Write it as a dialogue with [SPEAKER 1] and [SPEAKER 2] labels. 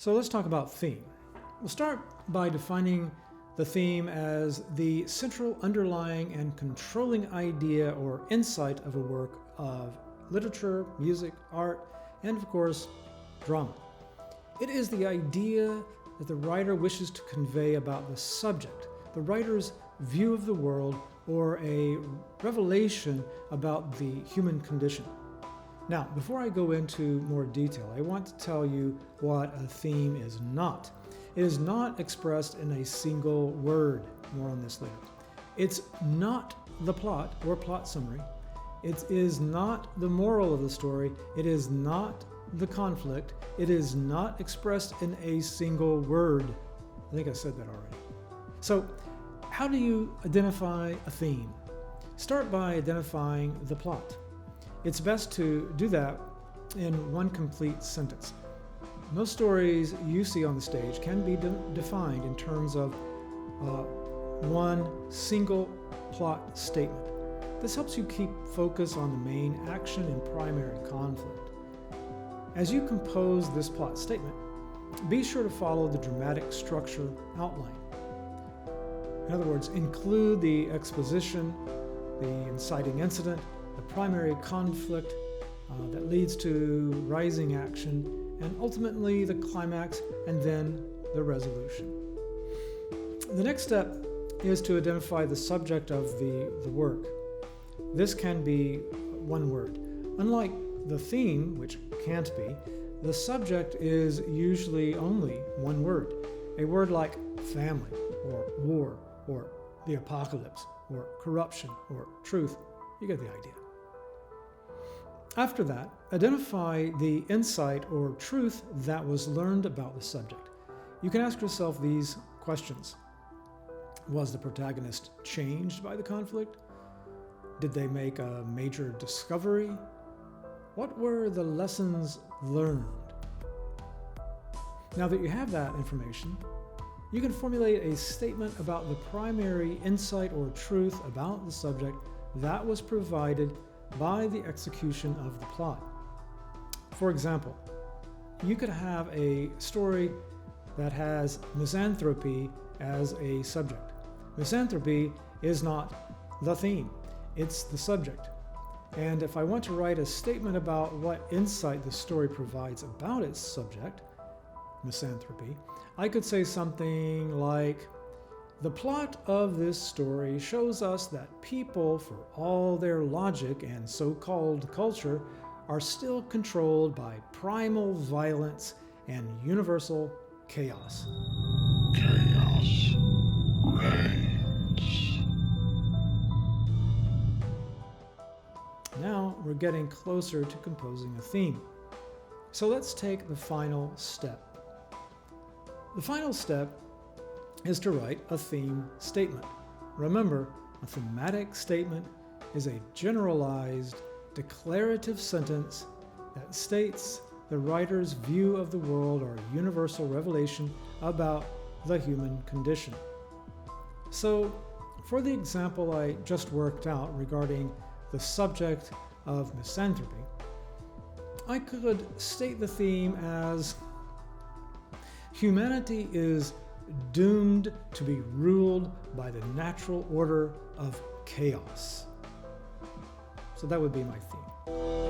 [SPEAKER 1] So let's talk about theme. We'll start by defining the theme as the central underlying and controlling idea or insight of a work of literature, music, art, and of course, drama. It is the idea that the writer wishes to convey about the subject, the writer's view of the world, or a revelation about the human condition. Now, before I go into more detail, I want to tell you what a theme is not. It is not expressed in a single word. More on this later. It's not the plot or plot summary. It is not the moral of the story. It is not the conflict. It is not expressed in a single word. I think I said that already. So, how do you identify a theme? Start by identifying the plot. It's best to do that in one complete sentence. Most stories you see on the stage can be defined in terms of one single plot statement. This helps you keep focus on the main action and primary conflict. As you compose this plot statement, be sure to follow the dramatic structure outline. In other words, include the exposition, the inciting incident, the primary conflict that leads to rising action, and ultimately the climax, and then the resolution. The next step is to identify the subject of the work. This can be one word. Unlike the theme, which can't be, the subject is usually only one word. A word like family, or war, or the apocalypse, or corruption, or truth. You get the idea. After that, identify the insight or truth that was learned about the subject. You can ask yourself these questions. Was the protagonist changed by the conflict? Did they make a major discovery? What were the lessons learned? Now that you have that information, you can formulate a statement about the primary insight or truth about the subject that was provided by the execution of the plot. For example, you could have a story that has misanthropy as a subject. Misanthropy is not the theme, it's the subject. And if I want to write a statement about what insight the story provides about its subject, misanthropy, I could say something like, the plot of this story shows us that people, for all their logic and so-called culture, are still controlled by primal violence and universal chaos.
[SPEAKER 2] Chaos reigns.
[SPEAKER 1] Now we're getting closer to composing a theme. So let's take the final step. The final step is to write a theme statement. Remember, a thematic statement is a generalized, declarative sentence that states the writer's view of the world or a universal revelation about the human condition. So, for the example I just worked out regarding the subject of misanthropy, I could state the theme as humanity is doomed to be ruled by the natural order of chaos. So that would be my theme.